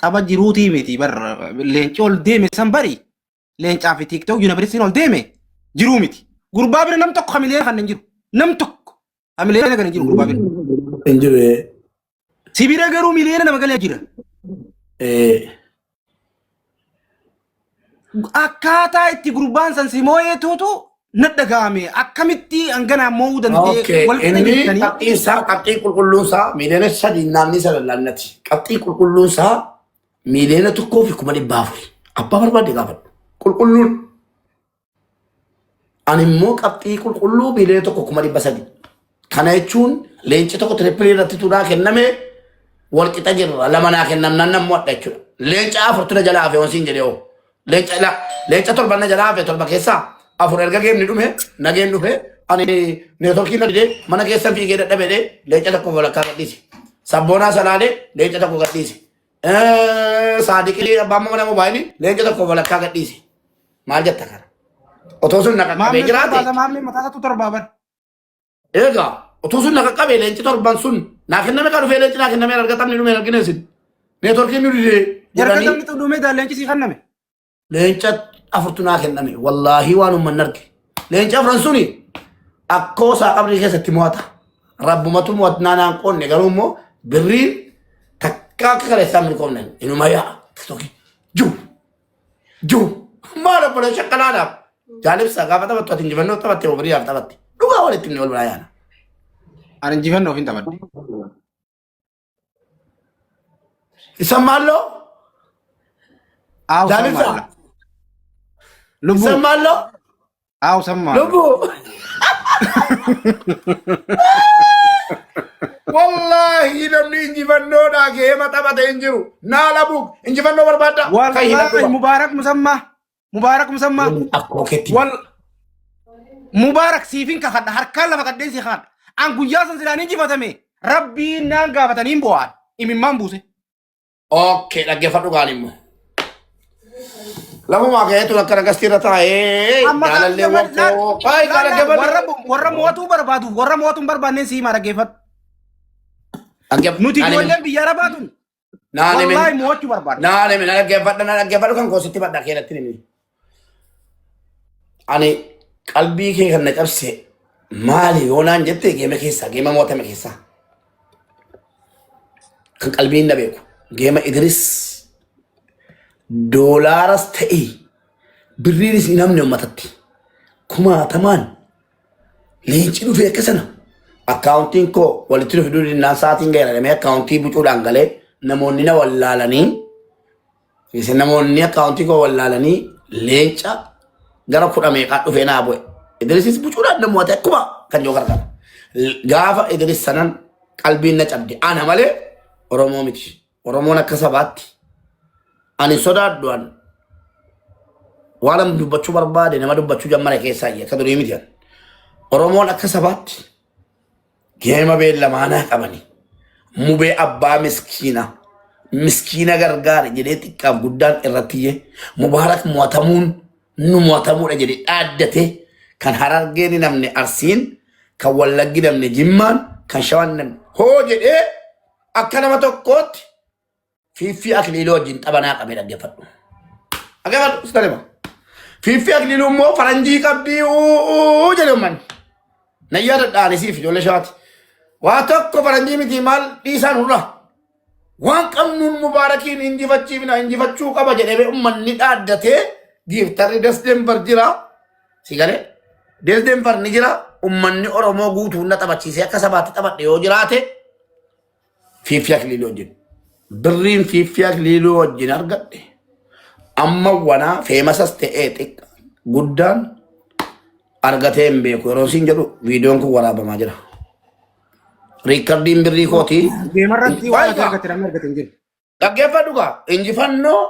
Tapha jiruutii miti bar leenci ol deeme san bari leencaa fi TikTok yuunivarsiitiin ol deeme jiruu miti. Gurbaa bira nam tokko hamilee kan hin jiru. Nam tokko hamilee kan hin jiru gurbaa bira. Hin jiru. Sibira garuu miliyoona nama galee jira. Akkaataa itti gurbaan san simooyeetuutu nadda gaame akkamitti hangana moo dandee wal qabxiinsaa qabxii qulqulluunsaa miliyoona 3 naannii salallannati. Qabxii qulqulluunsaa miliyoona 1,400 abbaa barbaade gaafadhu. Qulqulluun ani immoo qabxii qulqulluu miliyoona 1,300. Kana jechuun leenci tokko tirippilii irratti tuudhaa kenname wal qixa jirra lama naa kennamnaan nammoo adda jechuudha. Leenca 4 jalaa hafe wansiin jedhee hoo. Leenca 7 jalaa hafe 7 keessaa 4 erga geemni dhume nageen dhufe ani neetworkii nadide mana keessa fiigee dadhabee leenca tokko walakkaa gadhiise. Sabboonaa salaalee leenca tokko gadhiise. Saadiqii abbaan mana moobaayilii leenca tokko walakkaa gadhiise. Maal jetta kana? Otoo sun naqaqqabee jiraate. Maamni mataa isaatu torbaaban. Egaa otoo sun naqaqqabee leenci torban sun naa kenname kan dhufee leenci naa kenname argatamni dhume argineesin. Neetworkiin nu didee. Argatamni tu dhume daa leenci sii kenname. Leenca 4 naa kenname wallaahi waan umman arge. Leenca 4 suni akkoo saa qabrii keessatti mo'ata. Rabbumatu mo'atnaa naan qoonne garuu immoo birriin takka akka kaleessaa min qoonne inuma yaa tokki juu maal abbola shakkalaadhaaf jaalibsaa gaafa taphattu ati injifannoo taphatte obiriyaaf taphatte dhugaa walitti himne wal biraa yaana. Ani injifannoo hin taphadde. Isan maalloo? Jaalibsaa? Lubu. Isan maalloo? Sama. Lubu. Wallahi namni injifannoodhaa geema taphate hin jiru. Naa labuuk injifannoo barbaadda. Wallahi Mubaarak Musammaa. Mubaarak Musammaa. Akkooketti. Mubaarak siifin kakadha harkaan lafa qaddeen si kaadha. An guyyaa san sidhaan injifatame rabbiin naan gaafatanii hin bu'aan imimmaan buuse. Okay, dhaggeeffadhu gaan immoo. Lafumaa ka'eetu akka nagastiirra taa'ee jaalallee wakkoo. Warra mo'atuu barbaadu warra mo'atuu hin barbaanneen siimaa dhaggeeffadhu. Nuti ijoolleen biyya arabaatuun. Wallahi mo'achuu barbaada. Na dhaggeeffadhu kan koositti baddaa keessatti nimi. Ani qalbii kee kan na cabse maali yoonaan jettee geema keessaa geema mo'atame keessaa. Kan qalbiin na beeku geema Idris doolaaras ta'e birriinis namni ummatatti kumaatamaan leenci dhufee akka sana akkaawuntiin koo walitti dhufe duudinaan sa'aatiin gaheeradhamee akkaawuntii bucuudhaan galee namoonni na wallaalanii namoonni akkaawuntii koo wallaalanii leenca gara 10 meeqaa dhufee naa bu'e. Idrisis bucuudhaan namoota akkuma kan joo gargaara. Gaafa Idris sanan qalbiin na cabde ana malee Oromoo miti. Oromoon akka sabaatti ani sodaadhuan waan dubbachuu barbaade nama dubbachuu jammara keessaa akka durii miti. Oromoon akka sabaatti geema beellamaanaa qabani. Mubee abbaa miskiina gargaare jedhee xiqqaaf guddaan irrattiyyee Mubaarak mo'atamuun nu mo'atamuudha jedhee dhaaddate kan Harargeen namne Arsiin kan Wallaggi namne Jimmaan kan Shawaan namne hoo jedhee akka nama tokkootti Fiiffii Akiliiluu wajjin taphanaa qabee dhaggeeffadhu. Dhaggeeffadhu sitarema. Fiiffii Akiliiluu immoo faranjii qabdii jedhe ummanni. Nayyaa dadhaanisiif ijoollee shawaati. Waa tokko faranjii miti maal dhiisaan hurra. Waan qabnuun Mubaarakiin injifachuu qaba jedhee ummanni dhaaddatee giiftarri Desdembar jira. Si galee Desdembar ni jira. Ummanni Oromoo guutuun na taphachiisee akka sabaatti taphadhe yoo jiraate Fiiffii Akiliiluu wajjin. Birriin Fiiffii Akiliiluu wajjin argadhe amma wanaa feemasas ta'ee xiqqaa guddaan argatee hin beeku yeroo siin jedhu viidiyoon kun waraabamaa jira. Riikardiin birrii kootii. Deemarratti waan argate namni argate hin jiru. Dhaggeeffadhu gaa injifannoo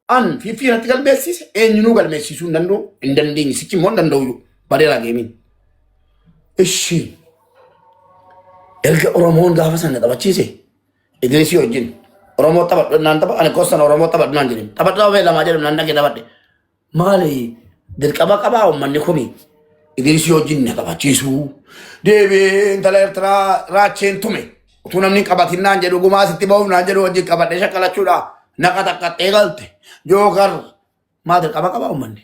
an Fiiffii irratti galmeessise eenyunuu galmeessisuu hin danda'u hin dandeenye sichi immoo hin danda'u bareedaa geemiin. Ishi erga Oromoon gaafa sana taphachiise Idrisii wajjin. Oromoo taphadhu naan tapha ani koostan Oromoo taphadhu naan jedheen taphadhu ta'uu lamaa jedheen naan dhagee taphadhe maali dirqama qabaa uummanni kuni Idrisii wajjin na taphachiisuu deebiin intala Eertiraa raacheen tume utuu namni qabatin naan jedhu gumaa sitti ba'uuf naan jedhu wajjin qabadhe shakkalachuudha naqaxaqqaxxee eegalte jookar maatir qaba uummanni.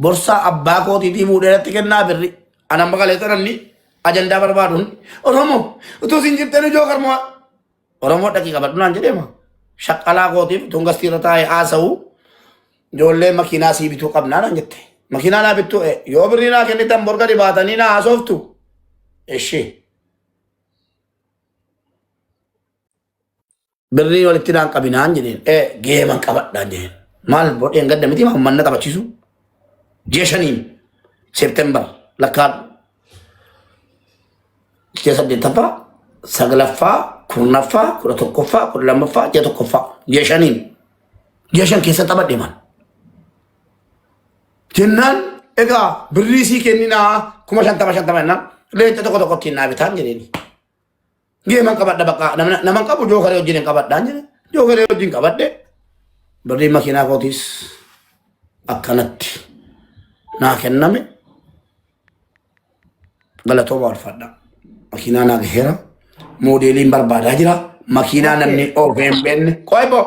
Borsaa abbaa kootiitii fuudheeratti kennaa birri anan baqalee sananni ajandaa barbaaduun Oromoo utuu siin jirtanii jookar moo Oromoo dhaqii qabadhu naan jedheema shaqqalaa kootiif tungastiirra taa'ee haasa'uu ijoollee makiinaa sii bituu qabnaa naan jette makiinaa naa bittuu yoo birrii naa kennitan borga dhibaatanii naa haasoftu ishee birrii walitti naan qabinaan jedheen geeman qabadhaan jedheen maal bodheen gadda miti manna taphachiisu jeeshaniin seeptembar lakkaan ji'a saddeettaffaa saglaffaa kurnaffaa kudha tokkoffaa kudha lammaffaa ji'a tokkoffaa jeeshaniin jeeshan keessa taphadhe man jennaan egaa birrii sii kenninaa 50 jennaan leenca tokko tokkotti naa bitaan jedheeni geeman qabadha bakka naman qabu jookaree wajjin qabadhaan jedhe jookaree wajjin qabadhe birrii makiinaa kootiis akkanatti naa kenname galatooma walfadha makiinaa naa gaheera moodeeliin barbaadaa jira makiinaa namni oofee hin beekne qoybo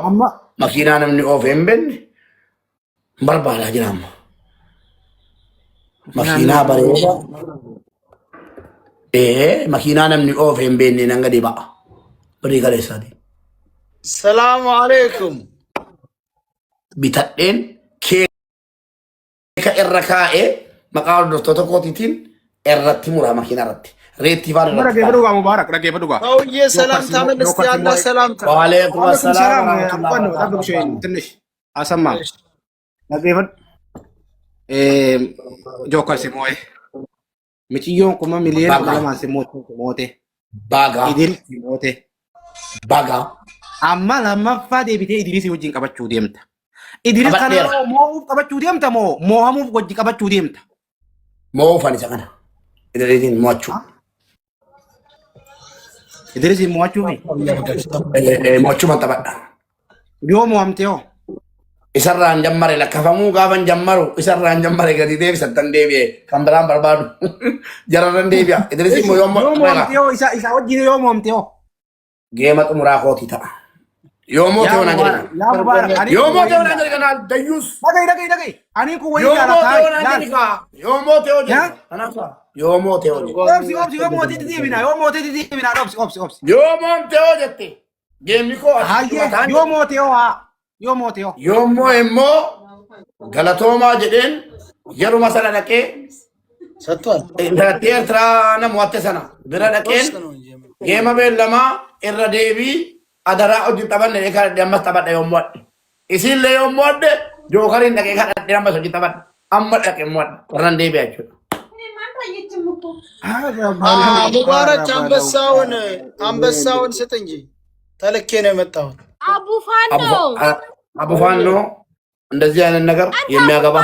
makiinaa namni oofee hin beekne barbaadaa jira amma makiinaa bareedaa makiinaa namni oofee hin beekne nan gadi ba'a birrii galeessaati. Salaamu alaikum. Bitadheen keeka irra kaa'ee maqaa hordoftoota kootiitiin irratti muraa makiinaa irratti. Reetti faan irratti. Dhaggeeffadhu dhugaa Mubaarak dhaggeeffadhu dhugaa. Hawwiyyee salaamtaa መልስቲ ያለ ሰላምታ ወአለይኩም ሰላም ትንሽ አሰማም dhaggeeffadhu. Jookar si moo'e. Miciyyoon kuma miliyoona lamaan si moote. Bagaa. Idris si moote. Bagaa. Amma lammaffaa deebitee Idris wajjin qabachuu deemta. Idris kana moo'uuf qabachuu deemta moo moo'amuuf wajji qabachuu deemta? Moo'uufan isa kana. Idrisin mo'achuu. Idrisin mo'achuu fi? Mo'achuu man taphadha. Yoo mo'amte hoo? Isarraan jammare lakkafamuu gaafan jammaru isarraan jammare gadi deebisattan deebi'e kan biraan barbaadu jararran deebi'a. Idrisin moo yoo mo'amte hoo isa wajjin yoo mo'amte hoo? Geema xumuraa kootii ta'a. Yoo moote onaan jedhe kana. Yoo moote onaan jedhe kana dayyuus. Dhaga'i. Ani kun wayii jaalataa. Yoo moote onaan jedhe kana. Yoo moote onaan jedhe. Obsi yoo moote deebina yoo moote deebina obsi. Yoo moote onaan jette. Geemni koo hayyee yoo moote hoo haa. Yoo moote hoo. Yoo moo immoo galatoomaa jedheen yeruma sana dhaqee ሰጥቷል intalatti Eertiraa nama watte sana bira dhaqeen geema beellamaa irra deebii adaraa hojii taphanne eegaa ammas taphadha yommuu adde isiillee yommuu adde jookariin dhaqee kadhadhe ammas hojii taphadha amma dhaqe yommuu adde warraan deebi'a jechuudha. ሙባረክ አንበሳውን ስጥ እንጂ ተልኬ ነው የመጣሁት። አቡፋኖ እንደዚህ አይነት ነገር የሚያገባ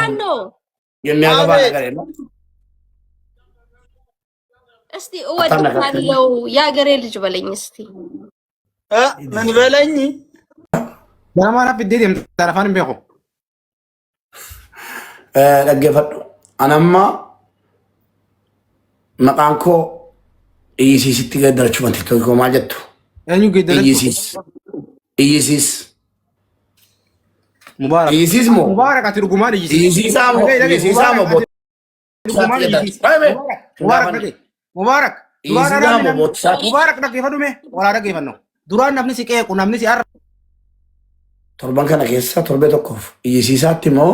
ነገር የለም። እስቲ እወድሃለሁ የአገሬ ልጅ በለኝ እስቲ ምን በለኝ ለማራ ፍዴት የምታረፋን ቢሆን dhaggeeffadhu anamma maqaan koo iyyisiisitti gadarachuu banti tokko maal jettu eenyu geeddarachuu iyyisiis Mubaarak iyyisiis moo Mubaarak ati dhugumaan iyyisiisaa moo Mubaarak iyyisiisaa moo Mubaarak dhaggeeffadhu mee walaa dhaggeeffannu duraan namni si qeequ namni si arra torban kana keessa torbee tokkoof iyyisiisaatti moo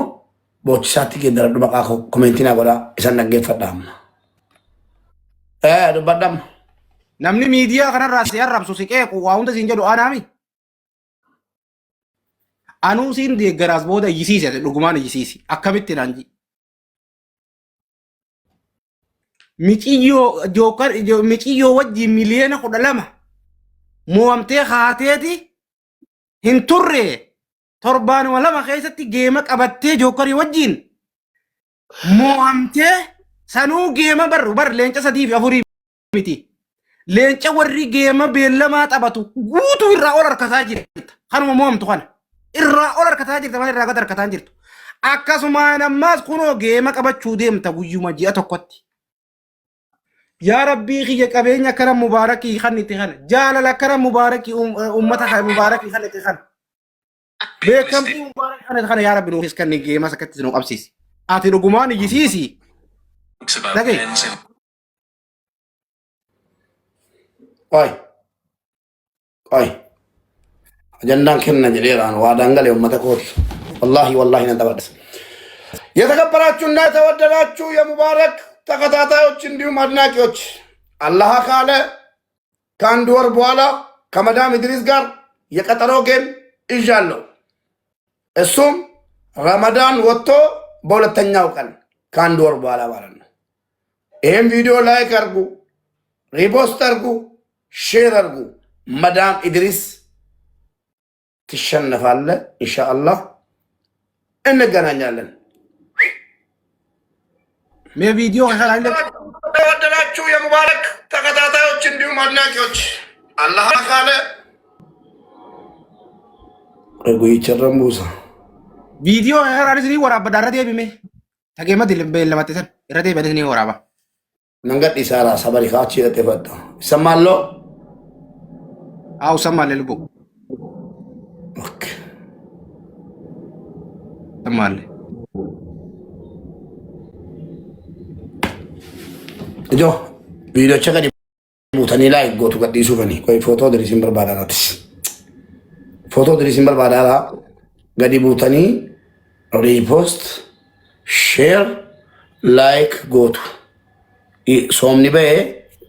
boochisaatti geeddaradhu maqaa komentii naa godhaa isan dhaggeeffadha amma. Dubbadham. Namni miidiyaa kanarraa si arrabsu si qeequ waa hunda siin jedhu anaami. Anuu siin deeggaraas booda iyyisiisi dhugumaan iyyisiisi akkamitti naan ji. Miiciyyoo wajjin miliyoona 12 mo'amtee haateeti hin turre torbaanuma lama keessatti geema qabattee jookarii wajjin mo'amtee sanuu geema bar leenca 3 fi 4 miti. Leenca warri geema beellamaa taphatu guutuu irraa ol harkataa jirta. Kanuma mo'amtu kana. Irraa ol harkataa jirta malee irraa gad harkataa jirtu. Akkasumaan ammaas kunoo geema qabachuu deemta guyyuma ji'a tokkotti. Yaa Rabbii kiyya qabeenya kana mubaarakii kan itti kana. Jaalala kana mubaarakii ummata kana mubaarakii kan itti kana. beekamtii mubaaraka kana yaa rabbi nuufis kan geema sakkatti nu qabsiisi ati dhugumaan iyyisiisi dhagee ቆይ አጀንዳን ከነ ጀሌራን ዋዳንገለ ወመተኮት ወላሂ ነንተባደስ የተከበራችሁና የተወደዳችሁ የሙባረክ ተከታታዮች እንዲሁም አድናቂዎች አላህ ካለ ከአንድ ወር በኋላ ከመዳም ኢድሪስ ጋር የቀጠሮ ጌም ይዣለሁ። እሱም ረመዳን ወጥቶ በሁለተኛው ቀን ከአንድ ወር በኋላ ማለት ነው። ይህም ቪዲዮ ላይክ አርጉ፣ ሪፖስት አርጉ፣ ሼር አርጉ። መዳም ኢድሪስ ትሸነፋለ ኢንሻአላህ። እንገናኛለን። ቪዲዮ ተወደዳችሁ የሙባረክ ተከታታዮች እንዲሁም አድናቂዎች አላህ ካለ ጉይቸረሙሳ ቪዲዮ ራሪስኒ ወራባ ዳረቴ ቢሜ ተገመ ድልም በለማተሰን ረቴ በድኒ ወራባ መንገድ ኢሳራ ሰበሪካች የተፈታ ይሰማሎ። አው ሰማለ ልቦ ኦኬ ሰማለ እጆ ቪዲዮ ቸከዲ ሙተኒ ላይ ጎቱ ገዲሱ ፈኒ ቆይ ፎቶ ድሪሲን በርባዳናትስ ፎቶ ድሪሲን በርባዳራ ገዲ ቡተኒ ሪፖስት ሼር ላይክ ጎቱ ሶምኒ በ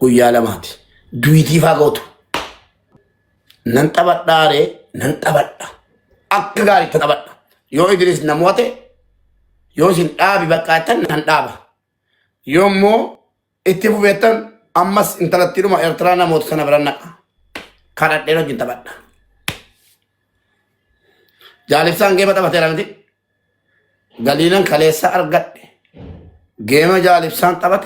ጉያ ለማት ዱዊቲፋ ጎቱ ነንጠበዳሬ ነንጠበዳ አክጋሪ ተጠበዳ ዮ ኢድሪስ ነሞቴ ዮ ሲን ዳቢ በቃተን ነንዳባ ዮሞ ኢቲፉ ቤተን አማስ ኢንተለቲሩማ ኤርትራና ሞት ከነበረና ካዳዴሮ ጅንተበዳ ጃሊብሳን ጌመ ጠበቴራንቲ ገሊነን ከሌሳ አርገዴ ጌመ ጃሊብሳን ጠበቴ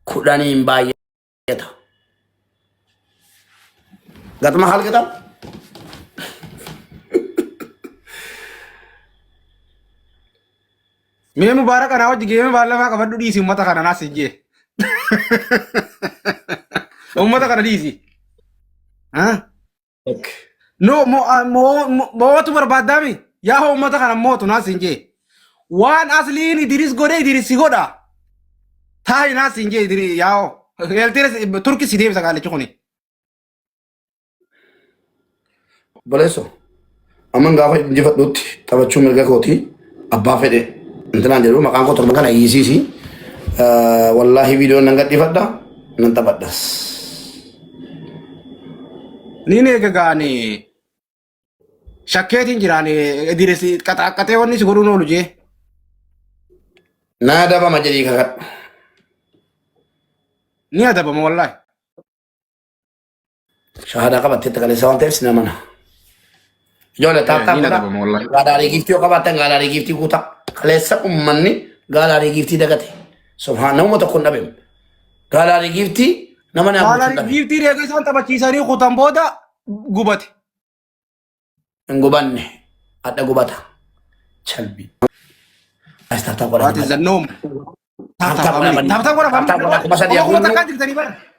ኩዳኒን ባየታ ገጥማ ሀልገጣም ሜ ሙባረክ አና ወጅ ጌመ ባለማ ቀበዱ ዲሲ ኡመታ kana nas ije ኡመታ kana ዲሲ no mootu barbaadami yaa ummata kana mootu nas inje waan asliin Idris gode Idris goda taay nas inje Idris yaa eltires turki sidee sagale chukuni boleso aman gafa injifadhutti taphachuu mirga kooti abbaa fedhe intanaan jedhu maqaan koo torban kana hiisiisi wallaahi viidiyoon nan gadhiifadha nan taphadhas nini gagaani shakkeetiin jiraani Idris qaxaqatee wanni si godhuun oolu jee naa dabama jedhii kakadhu ni adabama wallaahi shahadaa qabatteetta kaleessa waan ta'eef sina mana ijoollee taaptaa godha gaadaarii giiftii yoo qabaattan gaadaarii giiftii guutaa kaleessa ummanni gaadaarii giiftii dagate subhaan namuma tokko hin dhabeem gaadaarii giiftii nama naa guutuu dhabe giiftii reega isaan taphachiisanii kutan booda gubate hin gubanne adda gubata chalbi as taaptaa godha waati zannoom taaptaa godha famni taaptaa godha famni